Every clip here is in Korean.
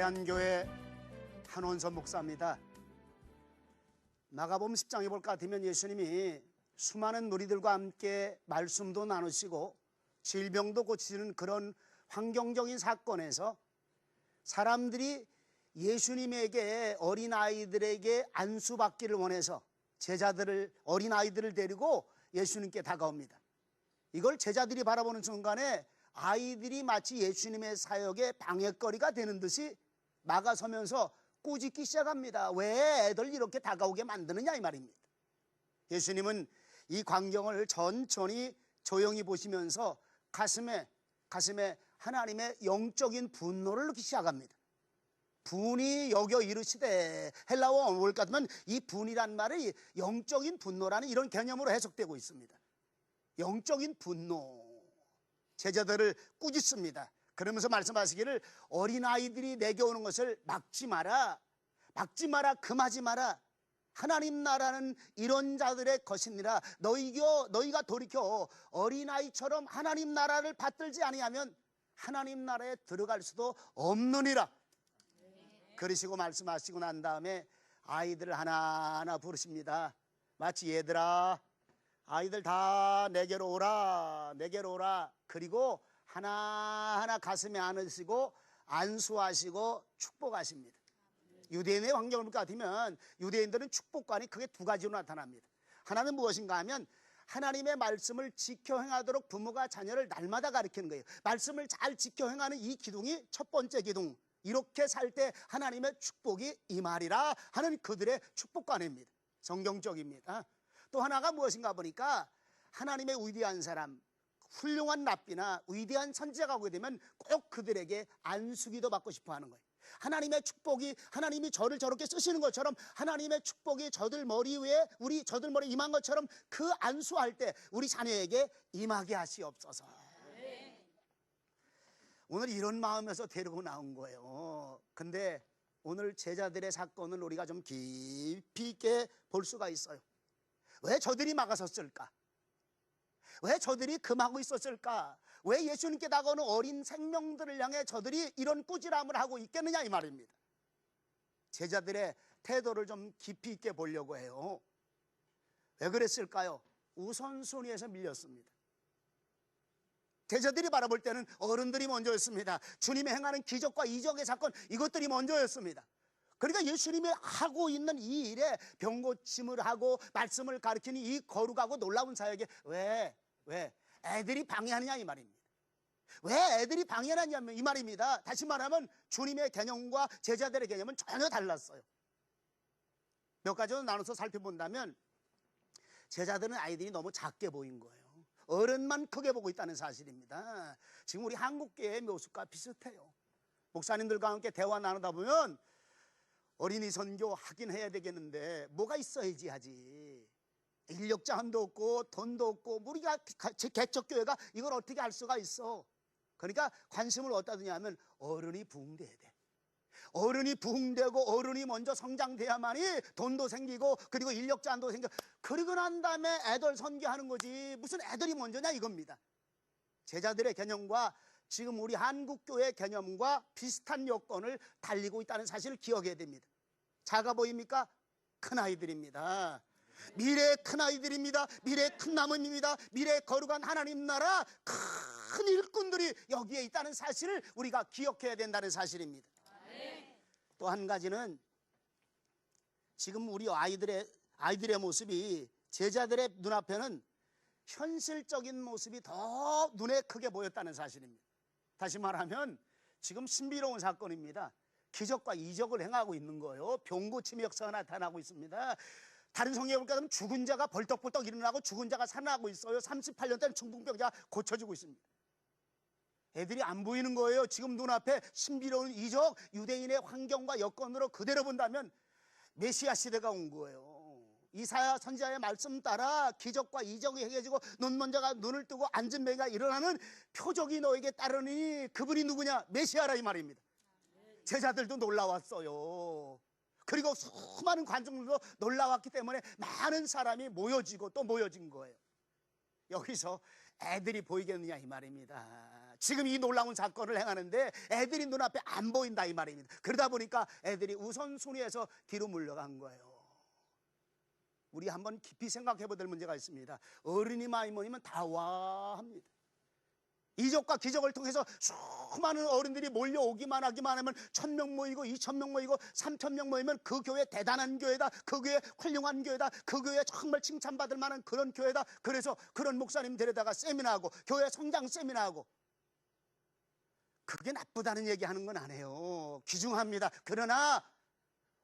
대한교회 한원선 목사입니다. 마가복음 10장에 볼 것 같으면 예수님이 수많은 무리들과 함께 말씀도 나누시고 질병도 고치는 그런 환경적인 사건에서 사람들이 예수님에게 어린아이들에게 안수받기를 원해서 제자들을 어린아이들을 데리고 예수님께 다가옵니다. 이걸 제자들이 바라보는 순간에 아이들이 마치 예수님의 사역의 방해거리가 되는 듯이 막아서면서 꾸짖기 시작합니다. 왜 애들 이렇게 다가오게 만드느냐 이 말입니다. 예수님은 이 광경을 천천히 조용히 보시면서 가슴에 하나님의 영적인 분노를 느끼기 시작합니다. 분이 여겨 이르시되, 헬라어 원어를 같으면 이 분이란 말이 영적인 분노라는 이런 개념으로 해석되고 있습니다. 영적인 분노. 제자들을 꾸짖습니다. 그러면서 말씀하시기를 어린아이들이 내게 오는 것을 막지 마라, 금하지 마라. 하나님 나라는 이런 자들의 것이니라. 너희가 돌이켜 어린아이처럼 하나님 나라를 받들지 아니하면 하나님 나라에 들어갈 수도 없느니라. 그러시고 말씀하시고 난 다음에 아이들을 하나하나 부르십니다. 마치 얘들아, 아이들 다 내게로 오라. 그리고 하나하나 가슴에 안으시고 안수하시고 축복하십니다. 유대인의 환경을 같으면 유대인들은 축복관이 크게 두 가지로 나타납니다. 하나는 무엇인가 하면 하나님의 말씀을 지켜 행하도록 부모가 자녀를 날마다 가르치는 거예요. 말씀을 잘 지켜 행하는 이 기둥이 첫 번째 기둥. 이렇게 살 때 하나님의 축복이 임하리라 하는 그들의 축복관입니다. 성경적입니다. 또 하나가 무엇인가 보니까 하나님의 위대한 사람, 훌륭한 랍비나 위대한 선지자가 오게 되면 꼭 그들에게 안수기도 받고 싶어 하는 거예요. 하나님의 축복이, 하나님이 저를 저렇게 쓰시는 것처럼 하나님의 축복이 저들 머리 위에 저들 머리에 임한 것처럼 그 안수할 때 우리 자녀에게 임하게 하시옵소서. 오늘 이런 마음에서 데리고 나온 거예요. 근데 오늘 제자들의 사건을 우리가 좀 깊이 있게 볼 수가 있어요. 왜 저들이 막아섰을까? 왜 저들이 금하고 있었을까? 왜 예수님께 다가오는 어린 생명들을 향해 저들이 이런 꾸지람을 하고 있겠느냐 이 말입니다. 제자들의 태도를 좀 깊이 있게 보려고 해요. 왜 그랬을까요? 우선순위에서 밀렸습니다. 제자들이 바라볼 때는 어른들이 먼저였습니다. 주님이 행하는 기적과 이적의 사건, 이것들이 먼저였습니다. 그러니까 예수님이 하고 있는 이 일에 병고침을 하고 말씀을 가르치는 이 거룩하고 놀라운 사역에 왜 애들이 방해하느냐 이 말입니다. 왜 애들이 방해하느냐 이 말입니다. 다시 말하면 주님의 개념과 제자들의 개념은 전혀 달랐어요. 몇 가지로 나눠서 살펴본다면 제자들은 아이들이 너무 작게 보인 거예요. 어른만 크게 보고 있다는 사실입니다. 지금 우리 한국교회의 모습과 비슷해요. 목사님들과 함께 대화 나누다 보면 어린이 선교 하긴 해야 되겠는데 뭐가 있어야지 하지. 인력 자원도 없고 돈도 없고 우리가 개척교회가 이걸 어떻게 할 수가 있어. 그러니까 관심을 어디다 두냐면 어른이 부흥돼야 돼. 어른이 부흥되고 어른이 먼저 성장돼야만이 돈도 생기고 그리고 인력 자원도 생겨. 그리고 난 다음에 애들 선교하는 거지 무슨 애들이 먼저냐 이겁니다. 제자들의 개념과 지금 우리 한국교회 개념과 비슷한 여건을 달리고 있다는 사실을 기억해야 됩니다. 작아 보입니까? 큰 아이들입니다. 미래의 큰 아이들입니다. 미래의 큰 나무입니다. 미래의 거룩한 하나님 나라 큰 일꾼들이 여기에 있다는 사실을 우리가 기억해야 된다는 사실입니다. 또 한 가지는 지금 우리 아이들의 모습이 제자들의 눈앞에는 현실적인 모습이 더 눈에 크게 보였다는 사실입니다. 다시 말하면 지금 신비로운 사건입니다. 기적과 이적을 행하고 있는 거예요. 병고침의 역사가 나타나고 있습니다. 다른 성경에 볼까 하면 죽은 자가 벌떡벌떡 일어나고 죽은 자가 살아나고 있어요. 38년 된 중풍병자가 고쳐지고 있습니다. 애들이 안 보이는 거예요. 지금 눈앞에 신비로운 이적, 유대인의 환경과 여건으로 그대로 본다면 메시아 시대가 온 거예요. 이사야 선지자의 말씀 따라 기적과 이적이 행해지고 눈먼 자가 눈을 뜨고 앉은 맹이가 일어나는 표적이 너에게 따르니 그분이 누구냐? 메시아라 이 말입니다. 제자들도 놀라웠어요. 그리고 수많은 관중들도 놀라웠기 때문에 많은 사람이 모여지고 또 모여진 거예요. 여기서 애들이 보이겠느냐 이 말입니다. 지금 이 놀라운 사건을 행하는데 애들이 눈앞에 안 보인다 이 말입니다. 그러다 보니까 애들이 우선순위에서 뒤로 물러간 거예요. 우리 한번 깊이 생각해 볼 문제가 있습니다. 어른이 많이 모이면 다 와 합니다. 이적과 기적을 통해서 수많은 어른들이 몰려오기만 하기만 하면 1000명 모이고 2000명 모이고 3000명 모이면 그 교회 대단한 교회다, 그 교회 훌륭한 교회다, 그 교회 정말 칭찬받을 만한 그런 교회다. 그래서 그런 목사님 데려다가 세미나하고 교회 성장 세미나하고. 그게 나쁘다는 얘기하는 건 아니에요. 귀중합니다. 그러나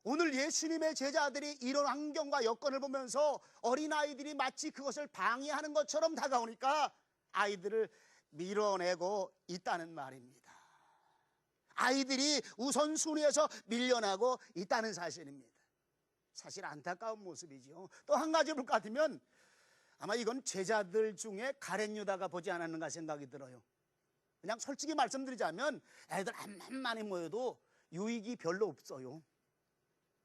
오늘 예수님의 제자들이 이런 환경과 여건을 보면서 어린아이들이 마치 그것을 방해하는 것처럼 다가오니까 아이들을 밀어내고 있다는 말입니다. 아이들이 우선순위에서 밀려나고 있다는 사실입니다. 사실 안타까운 모습이죠. 또 한 가지 볼 것 같으면 아마 이건 제자들 중에 가룟 유다가 보지 않았는가 생각이 들어요. 그냥 솔직히 말씀드리자면 애들 암만 많이 모여도 유익이 별로 없어요.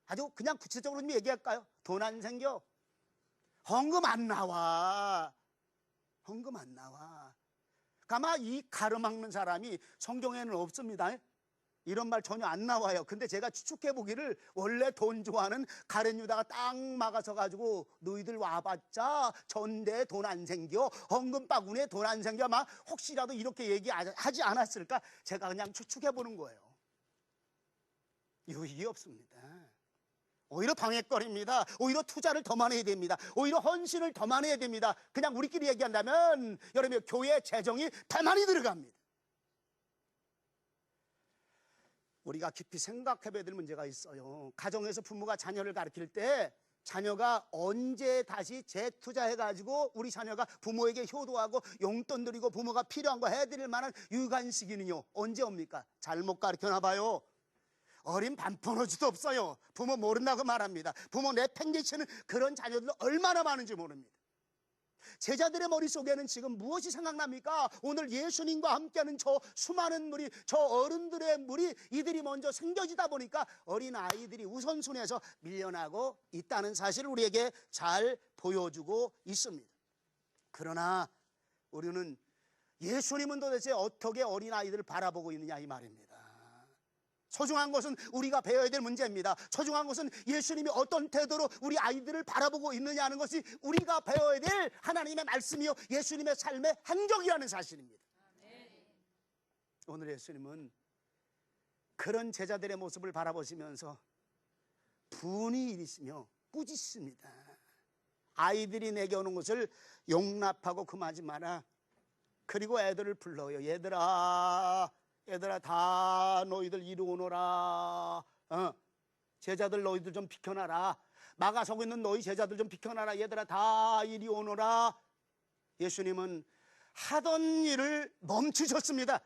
아주 그냥 구체적으로 좀 얘기할까요? 돈 안 생겨, 헌금 안 나와, 헌금 안 나와. 아마 이 가로막는 사람이 성경에는 없습니다. 이런 말 전혀 안 나와요. 근데 제가 추측해 보기를 원래 돈 좋아하는 가룟 유다가 딱 막아서 가지고 너희들 와봤자 전대에 돈 안 생겨, 헌금 바구니에 돈 안 생겨, 막 혹시라도 이렇게 얘기하지 않았을까? 제가 그냥 추측해 보는 거예요. 유익이 없습니다. 오히려 방해거리입니다. 오히려 투자를 더 많이 해야 됩니다. 오히려 헌신을 더 많이 해야 됩니다. 그냥 우리끼리 얘기한다면 여러분 교회 재정이 더 많이 들어갑니다. 우리가 깊이 생각해 봐야 될 문제가 있어요. 가정에서 부모가 자녀를 가르칠 때 자녀가 언제 다시 재투자해가지고 우리 자녀가 부모에게 효도하고 용돈 드리고 부모가 필요한 거 해드릴 만한 유익한 시기는요, 언제 옵니까? 잘못 가르쳐나 봐요. 어린 반포너지도 없어요. 부모 모른다고 말합니다. 부모 내팽개치는 그런 자녀들 얼마나 많은지 모릅니다. 제자들의 머릿속에는 지금 무엇이 생각납니까? 오늘 예수님과 함께하는 저 수많은 무리, 저 어른들의 무리, 이들이 먼저 생겨지다 보니까 어린아이들이 우선순위에서 밀려나고 있다는 사실을 우리에게 잘 보여주고 있습니다. 그러나 우리는 예수님은 도대체 어떻게 어린아이들을 바라보고 있느냐 이 말입니다. 소중한 것은 우리가 배워야 될 문제입니다. 소중한 것은 예수님이 어떤 태도로 우리 아이들을 바라보고 있느냐는 것이 우리가 배워야 될 하나님의 말씀이요 예수님의 삶의 행적이라는 사실입니다. 오늘 예수님은 그런 제자들의 모습을 바라보시면서 분이 일으시며 꾸짖습니다. 아이들이 내게 오는 것을 용납하고 금하지 마라. 그리고 애들을 불러요. 얘들아 다 너희들 이리 오너라. 제자들 너희들 좀 비켜놔라. 막아서고 있는 너희 제자들 좀 비켜놔라. 얘들아 다 이리 오너라. 예수님은 하던 일을 멈추셨습니다.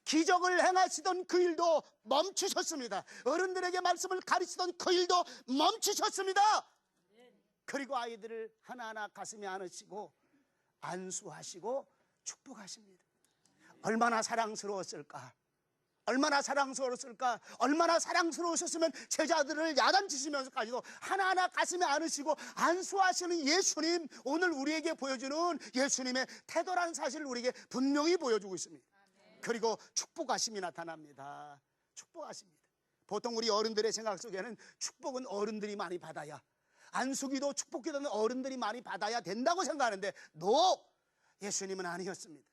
기적을 행하시던 그 일도 멈추셨습니다. 어른들에게 말씀을 가르치던 그 일도 멈추셨습니다. 그리고 아이들을 하나하나 가슴에 안으시고 안수하시고 축복하십니다. 얼마나 사랑스러웠을까? 얼마나 사랑스러웠을까? 얼마나 사랑스러우셨으면 제자들을 야단치시면서까지도 하나하나 가슴에 안으시고 안수하시는 예수님, 오늘 우리에게 보여주는 예수님의 태도라는 사실을 우리에게 분명히 보여주고 있습니다. 그리고 축복하심이 나타납니다. 축복하십니다. 보통 우리 어른들의 생각 속에는 축복은 어른들이 많이 받아야, 안수기도 축복기도는 어른들이 많이 받아야 된다고 생각하는데 예수님은 아니었습니다.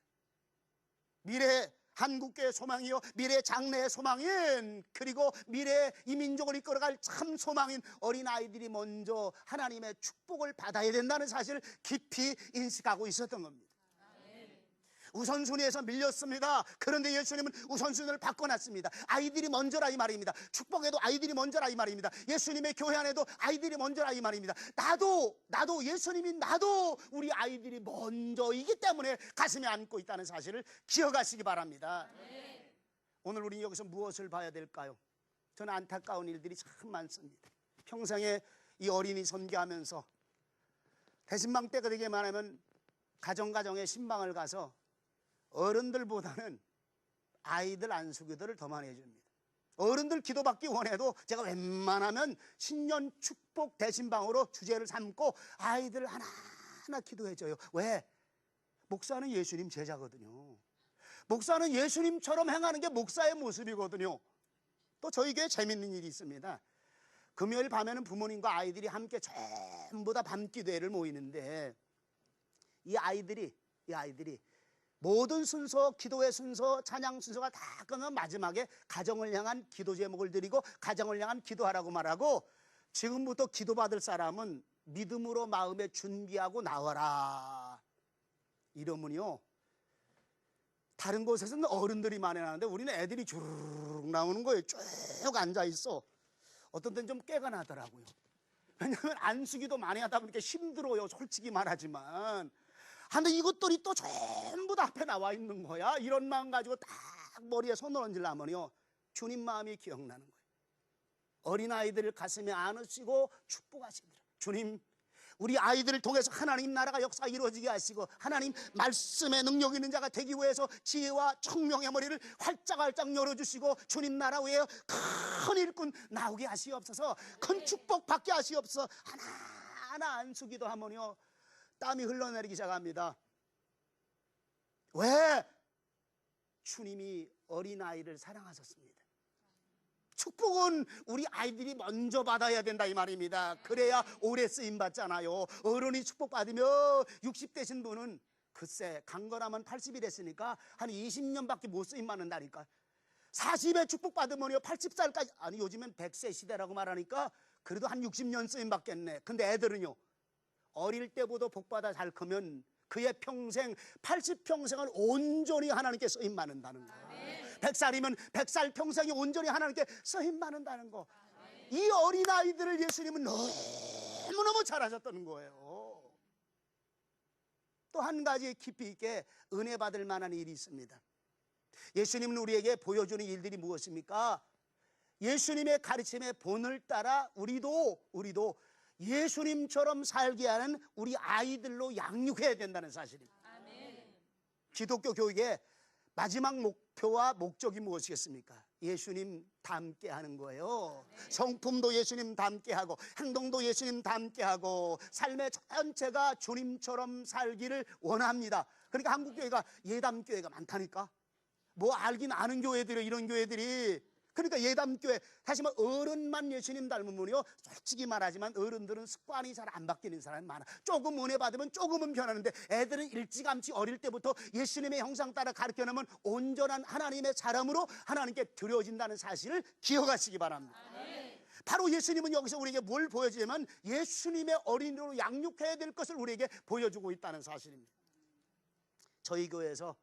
미래 한국교회의 소망이요, 미래 장래의 소망인, 그리고 미래 이 민족을 이끌어갈 참 소망인 어린아이들이 먼저 하나님의 축복을 받아야 된다는 사실을 깊이 인식하고 있었던 겁니다. 우선순위에서 밀렸습니다. 그런데 예수님은 우선순위를 바꿔놨습니다. 아이들이 먼저라 이 말입니다. 축복에도 아이들이 먼저라 이 말입니다. 예수님의 교회 안에도 아이들이 먼저라 이 말입니다. 나도 예수님이 나도 우리 아이들이 먼저이기 때문에 가슴에 안고 있다는 사실을 기억하시기 바랍니다. 오늘 우리 여기서 무엇을 봐야 될까요? 저는 안타까운 일들이 참 많습니다. 평생에 이 어린이 선교하면서 대신방 때가 되기만 하면 가정에 신방을 가서 어른들보다는 아이들 안수기도를 더 많이 해줍니다. 어른들 기도받기 원해도 제가 웬만하면 신년 축복 대신방으로 주제를 삼고 아이들 하나하나 기도해줘요. 왜? 목사는 예수님 제자거든요. 목사는 예수님처럼 행하는 게 목사의 모습이거든요. 또 저희 교회에 재밌는 일이 있습니다. 금요일 밤에는 부모님과 아이들이 함께 전부 다 밤기도회를 모이는데 이 아이들이 모든 순서, 기도회 순서, 찬양 순서가 다 끝나면 마지막에 가정을 향한 기도 제목을 드리고 가정을 향한 기도하라고 말하고, 지금부터 기도받을 사람은 믿음으로 마음에 준비하고 나와라 이러면요, 다른 곳에서는 어른들이 많이 나는데 우리는 애들이 주르륵 나오는 거예요. 쭉 앉아있어. 어떤 때는 좀 깨가 나더라고요. 왜냐하면 안수기도 많이 하다 보니까 힘들어요, 솔직히 말하지만. 근데 이것들이 또 전부 다 앞에 나와 있는 거야. 이런 마음 가지고 딱 머리에 손을 얹으려면요, 주님 마음이 기억나는 거예요. 어린아이들을 가슴에 안으시고 축복하시더라. 주님, 우리 아이들을 통해서 하나님 나라가 역사 이루어지게 하시고 하나님 말씀의 능력 있는 자가 되기 위해서 지혜와 청명의 머리를 활짝활짝 열어주시고 주님 나라 위에 큰 일꾼 나오게 하시옵소서. 큰 축복 받게 하시옵소서. 하나하나 안수기도 하면요, 땀이 흘러내리기 시작합니다. 왜? 주님이 어린아이를 사랑하셨습니다. 축복은 우리 아이들이 먼저 받아야 된다 이 말입니다. 그래야 오래 쓰임 받잖아요. 어른이 축복받으면 60 되신 분은 글쎄 강건하면 80이 됐으니까 한 20년밖에 못 쓰임 받는다니까. 40에 축복받으면요 80살까지, 아니 요즘엔 100세 시대라고 말하니까 그래도 한 60년 쓰임 받겠네. 근데 애들은요, 어릴 때보다 복받아 잘 크면 그의 평생 80평생을 온전히 하나님께 쓰임 받는다는 거. 100살이면 100살 평생이 온전히 하나님께 쓰임 받는다는 거. 이 어린아이들을 예수님은 너무너무 잘하셨다는 거예요. 또 한 가지 깊이 있게 은혜 받을 만한 일이 있습니다. 예수님은 우리에게 보여주는 일들이 무엇입니까? 예수님의 가르침의 본을 따라 우리도 예수님처럼 살게 하는 우리 아이들로 양육해야 된다는 사실입니다. 기독교 교육의 마지막 목표와 목적이 무엇이겠습니까? 예수님 닮게 하는 거예요. 성품도 예수님 닮게 하고 행동도 예수님 닮게 하고 삶의 전체가 주님처럼 살기를 원합니다. 그러니까 한국교회가 예담교회가 많다니까. 뭐 알긴 아는 교회들이, 이런 교회들이. 그러니까 예담교회, 다시 말해 어른만 예수님 닮으면요, 솔직히 말하지만 어른들은 습관이 잘 안 바뀌는 사람이 많아. 조금 은혜 받으면 조금은 변하는데 애들은 일찌감치 어릴 때부터 예수님의 형상 따라 가르쳐놓으면 온전한 하나님의 사람으로 하나님께 드려진다는 사실을 기억하시기 바랍니다. 바로 예수님은 여기서 우리에게 뭘 보여주냐면 예수님의 어린이로 양육해야 될 것을 우리에게 보여주고 있다는 사실입니다. 저희 교회에서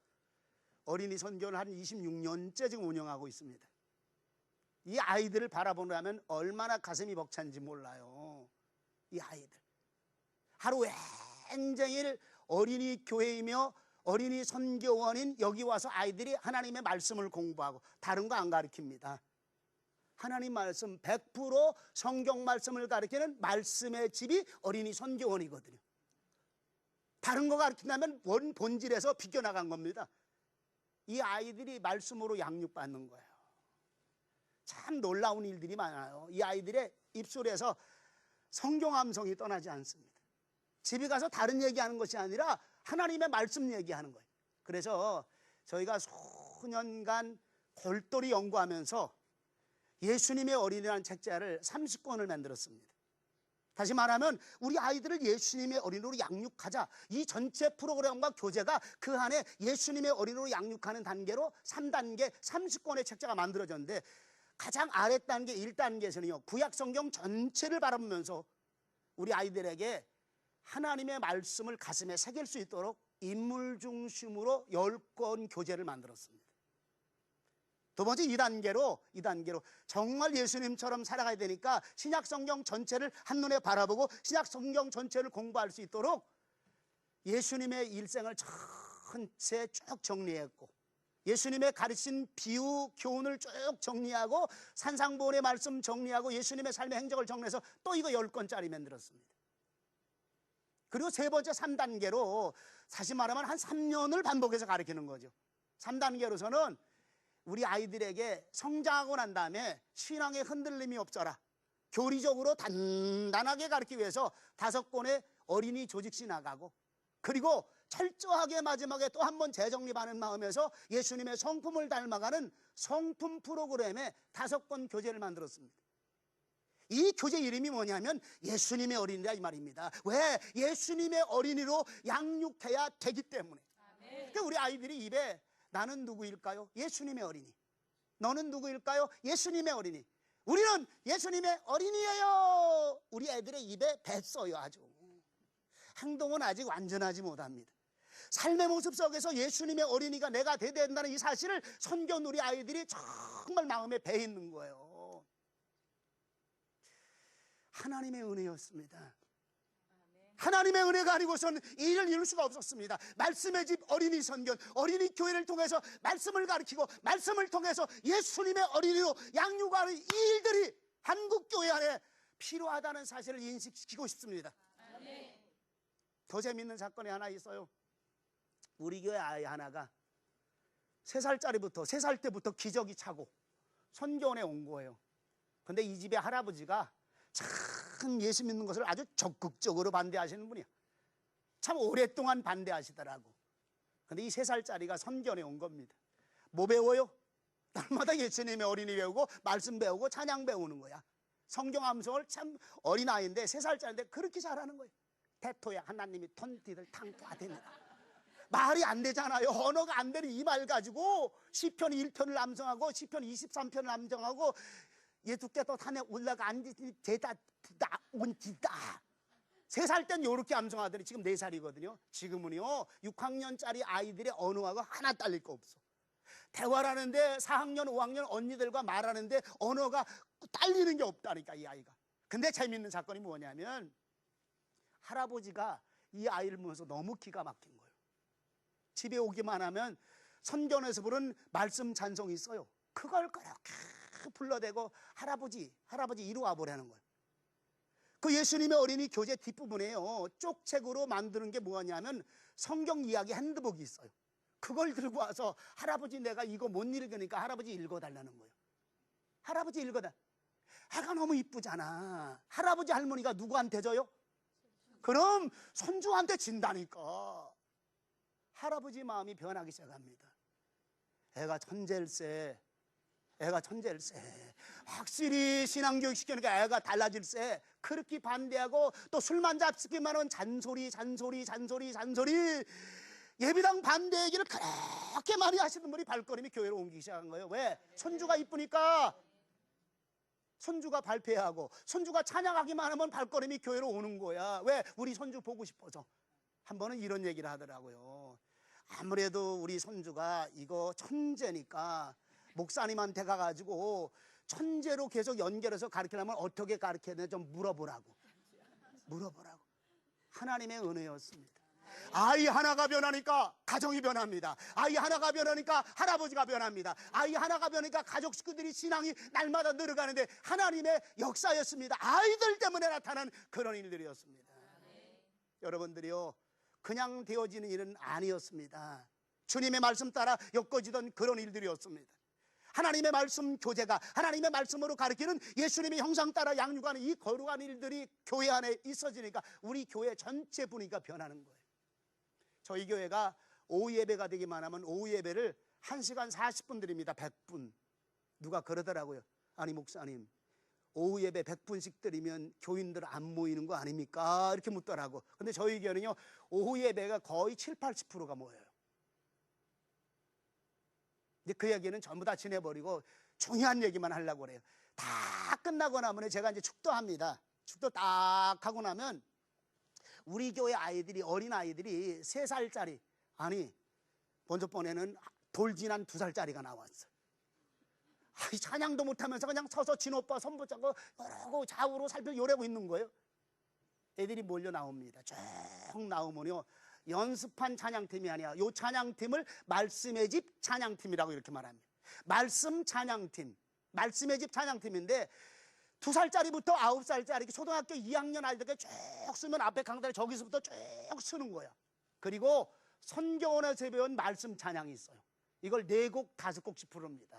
어린이 선교를 한 26년째 지금 운영하고 있습니다. 이 아이들을 바라보려면 얼마나 가슴이 벅찬지 몰라요. 이 아이들 하루 웬종일 어린이 교회이며 어린이 선교원인 여기 와서 아이들이 하나님의 말씀을 공부하고 다른 거 안 가르칩니다. 하나님 말씀 100% 성경 말씀을 가르치는 말씀의 집이 어린이 선교원이거든요. 다른 거 가르친다면 본질에서 비껴나간 겁니다. 이 아이들이 말씀으로 양육받는 거예요. 참 놀라운 일들이 많아요. 이 아이들의 입술에서 성경 함성이 떠나지 않습니다. 집에 가서 다른 얘기하는 것이 아니라 하나님의 말씀 얘기하는 거예요. 그래서 저희가 수년간 골똘히 연구하면서 예수님의 어린이라는 책자를 30권을 만들었습니다. 다시 말하면 우리 아이들을 예수님의 어린이로 양육하자. 이 전체 프로그램과 교재가 그 안에 예수님의 어린이로 양육하는 단계로 3단계 30권의 책자가 만들어졌는데, 가장 아랫단계 1단계에서는요 구약성경 전체를 바라보면서 우리 아이들에게 하나님의 말씀을 가슴에 새길 수 있도록 인물 중심으로 10권 교재를 만들었습니다. 두 번째 2단계로 정말 예수님처럼 살아가야 되니까 신약성경 전체를 한눈에 바라보고 신약성경 전체를 공부할 수 있도록 예수님의 일생을 전체 쭉 정리했고, 예수님의 가르친 비유 교훈을 쭉 정리하고 산상보훈의 말씀 정리하고 예수님의 삶의 행적을 정리해서 또 이거 10권짜리 만들었습니다. 그리고 세 번째 3단계로 다시 말하면 한 3년을 반복해서 가르치는 거죠. 3단계로서는 우리 아이들에게 성장하고 난 다음에 신앙에 흔들림이 없어라, 교리적으로 단단하게 가르치기 위해서 5권의 어린이 조직시 나가고 그리고 철저하게 마지막에 또 한 번 재정립하는 마음에서 예수님의 성품을 닮아가는 성품 프로그램에 5권 교재를 만들었습니다. 이 교재 이름이 뭐냐면 예수님의 어린이라 이 말입니다. 왜? 예수님의 어린이로 양육해야 되기 때문에. 그러니까 우리 아이들이 입에 나는 누구일까요? 예수님의 어린이. 너는 누구일까요? 예수님의 어린이. 우리는 예수님의 어린이에요. 우리 애들의 입에 뱄어요. 아주. 행동은 아직 완전하지 못합니다. 삶의 모습 속에서 예수님의 어린이가 내가 돼야 된다는 이 사실을 선견 우리 아이들이 정말 마음에 배 있는 거예요. 하나님의 은혜였습니다. 하나님의 은혜가 아니고서는 이 일을 이룰 수가 없었습니다. 말씀의 집 어린이 선견, 어린이 교회를 통해서 말씀을 가르치고 말씀을 통해서 예수님의 어린이로 양육하는 이 일들이 한국 교회 안에 필요하다는 사실을 인식시키고 싶습니다. 더 재밌는 사건이 하나 있어요. 우리 교회 아이 하나가 3살 때부터 기저귀 차고 선교원에 온 거예요. 근데 이 집의 할아버지가 참 예수 믿는 것을 아주 적극적으로 반대하시는 분이야. 참 오랫동안 반대하시더라고. 근데 이 3살짜리가 선교원에 온 겁니다. 뭐 배워요? 날마다 예수님의 어린이 배우고 말씀 배우고 찬양 배우는 거야. 성경 암송을 참 어린아이인데 3살짜리인데 그렇게 잘하는 거예요. 대토야 하나님이 톤티들 탕토하됩니다. 말이 안 되잖아요. 언어가 안 되는 이 말 가지고 시편 1편을 암송하고 시편 23편을 암송하고 예수께서 산에 올라가 앉으시니 제다 온지다. 3살 땐 요렇게 암송하더니 지금 4살이거든요. 지금은요 6학년짜리 아이들의 언어하고 하나 딸릴 거 없어. 대화를 하는데 4학년 5학년 언니들과 말하는데 언어가 딸리는 게 없다니까 이 아이가. 근데 재밌는 사건이 뭐냐면 할아버지가 이 아이를 보면서 너무 기가 막힌 거예요. 집에 오기만 하면 선견에서 부른 말씀 찬송이 있어요. 그걸 그렇게 불러대고 할아버지 이리 와보라는 거예요. 그 예수님의 어린이 교재 뒷부분에요 쪽책으로 만드는 게 뭐냐면 성경 이야기 핸드북이 있어요. 그걸 들고 와서 할아버지 내가 이거 못 읽으니까 할아버지 읽어달라는 거예요. 할아버지 읽어달. 애가 너무 이쁘잖아. 할아버지 할머니가 누구한테 져요? 그럼 손주한테 진다니까. 할아버지 마음이 변하기 시작합니다. 애가 천재일세. 확실히 신앙교육 시키니까 애가 달라질세. 그렇게 반대하고 또 술만 잡수기만 하면 잔소리. 예비당 반대 얘기를 그렇게 많이 하시는 분이 발걸음이 교회로 옮기기 시작한 거예요. 왜? 손주가 이쁘니까. 손주가 발표하고 손주가 찬양하기만 하면 발걸음이 교회로 오는 거야. 왜? 우리 손주 보고 싶어서. 한 번은 이런 얘기를 하더라고요. 아무래도 우리 손주가 이거 천재니까 목사님한테 가가지고 천재로 계속 연결해서 가르치려면 어떻게 가르쳐야 되나 좀 물어보라고. 하나님의 은혜였습니다. 아이 하나가 변하니까 가정이 변합니다. 아이 하나가 변하니까 할아버지가 변합니다. 아이 하나가 변하니까 가족 식구들이 신앙이 날마다 늘어가는데 하나님의 역사였습니다. 아이들 때문에 나타난 그런 일들이었습니다. 여러분들이요 그냥 되어지는 일은 아니었습니다. 주님의 말씀 따라 엮어지던 그런 일들이었습니다. 하나님의 말씀 교제가 하나님의 말씀으로 가르치는 예수님의 형상 따라 양육하는 이 거룩한 일들이 교회 안에 있어지니까 우리 교회 전체 분위기가 변하는 거예요. 저희 교회가 오후 예배가 되기만 하면 오후 예배를 1시간 40분 드립니다. 100분. 누가 그러더라고요. 아니 목사님 오후 예배 100분씩 드리면 교인들 안 모이는 거 아닙니까? 이렇게 묻더라고. 근데 저희 교회는요 오후 예배가 거의 70~80%가 모여요. 근데 그 얘기는 전부 다 지내버리고 중요한 얘기만 하려고 그래요. 다 끝나고 나면 제가 이제 축도합니다. 축도 딱 하고 나면 우리 교회 아이들이 어린 아이들이 3살짜리 아니 먼저 번에는 돌진한 2살짜리가 나왔어. 아이 찬양도 못하면서 그냥 서서 진오빠 손 붙잡고 이러고 좌우로 살펴 요래고 있는 거예요. 애들이 몰려 나옵니다. 쭉 나오면요 연습한 찬양팀이 아니야. 요 찬양팀을 말씀의 집 찬양팀이라고 이렇게 말합니다. 말씀 찬양팀, 말씀의 집 찬양팀인데 2살짜리부터 9살짜리 초등학교 2학년 아이들에게 쭉 쓰면 앞에 강단에 저기서부터 쭉 쓰는 거야. 그리고 선교원에서 배운 말씀 찬양이 있어요. 이걸 4곡 5곡씩 부릅니다.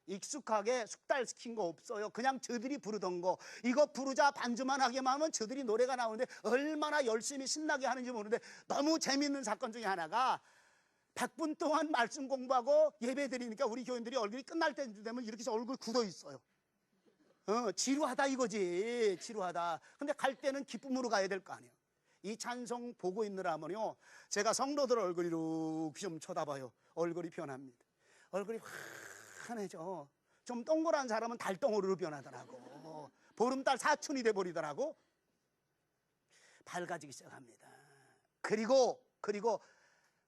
익숙하게 숙달시킨 거 없어요. 그냥 저들이 부르던 거, 이거 부르자 반주만 하게만 하면 저들이 노래가 나오는데 얼마나 열심히 신나게 하는지 모르는데, 너무 재밌는 사건 중에 하나가 100분 동안 말씀 공부하고 예배 드리니까 우리 교인들이 얼굴이 끝날 때 되면 이렇게 해서 얼굴 굳어 있어요. 지루하다 이거지. 지루하다. 근데 갈 때는 기쁨으로 가야 될 거 아니에요. 이 찬송 보고 있느라면요, 제가 성도들 얼굴 이렇게 좀 쳐다봐요. 얼굴이 변합니다. 얼굴이 환해져. 좀 동그란 사람은 달덩어리로 변하더라고. 보름달 사춘이 돼버리더라고. 밝아지기 시작합니다. 그리고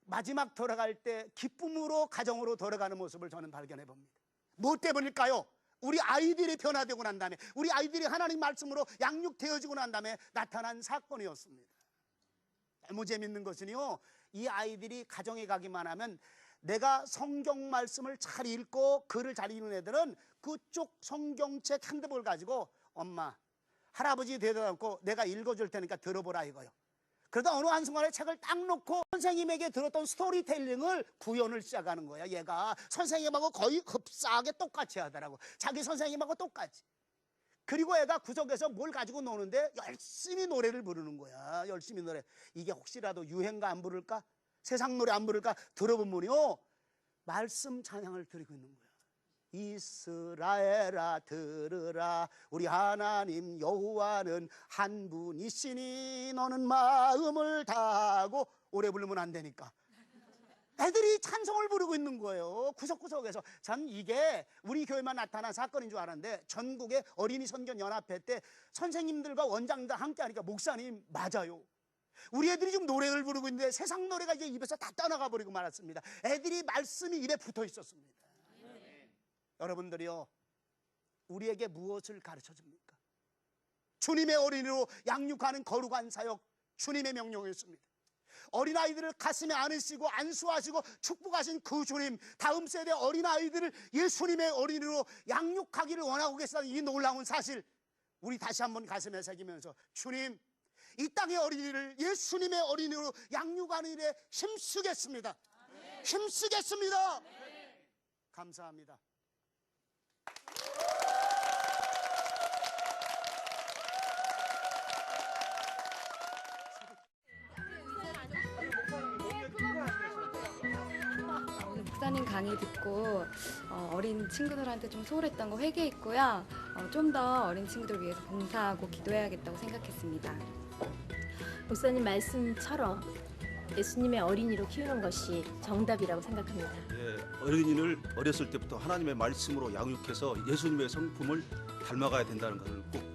마지막 돌아갈 때 기쁨으로 가정으로 돌아가는 모습을 저는 발견해 봅니다. 뭐 때문일까요? 우리 아이들이 변화되고 난 다음에, 우리 아이들이 하나님 말씀으로 양육되어지고 난 다음에 나타난 사건이었습니다. 너무 재밌는 것은요, 이 아이들이 가정에 가기만 하면 내가 성경 말씀을 잘 읽고 글을 잘 읽는 애들은 그쪽 성경책 핸드폰을 가지고 엄마, 할아버지 대답하고 내가 읽어줄 테니까 들어보라 이거요. 그러다 어느 한순간에 책을 딱 놓고 선생님에게 들었던 스토리텔링을 구현을 시작하는 거야. 얘가 선생님하고 거의 흡사하게 똑같이 하더라고. 자기 선생님하고 똑같이. 그리고 애가 구석에서 뭘 가지고 노는데 열심히 노래를 부르는 거야. 열심히 노래. 이게 혹시라도 유행가 안 부를까? 세상 노래 안 부를까? 들어보면요, 말씀 찬양을 드리고 있는 거야. 이스라엘아 들으라, 우리 하나님 여호와는 한 분이시니 너는 마음을 다하고. 오래 부르면 안 되니까 애들이 찬송을 부르고 있는 거예요. 구석구석에서. 전 이게 우리 교회만 나타난 사건인 줄 알았는데, 전국의 어린이 선견 연합회 때 선생님들과 원장들 함께 하니까 목사님 맞아요, 우리 애들이 지금 노래를 부르고 있는데 세상 노래가 이제 입에서 다 떠나가 버리고 말았습니다. 애들이 말씀이 입에 붙어 있었습니다. 여러분들이요, 우리에게 무엇을 가르쳐 줍니까? 주님의 어린이로 양육하는 거룩한 사역, 주님의 명령이었습니다. 어린아이들을 가슴에 안으시고 안수하시고 축복하신 그 주님, 다음 세대 어린아이들을 예수님의 어린이로 양육하기를 원하고 계시다는 이 놀라운 사실, 우리 다시 한번 가슴에 새기면서 주님, 이 땅의 어린이를 예수님의 어린이로 양육하는 일에 힘쓰겠습니다. 힘쓰겠습니다. 감사합니다. 목사님 강의 듣고 어린 친구들한테 좀 소홀했던 거 회개했고요. 좀 더 어린 친구들 위해서 봉사하고 기도해야겠다고 생각했습니다. 목사님 말씀처럼 예수님의 어린이로 키우는 것이 정답이라고 생각합니다. 예, 어린이를 어렸을 때부터 하나님의 말씀으로 양육해서 예수님의 성품을 닮아가야 된다는 것을 꼭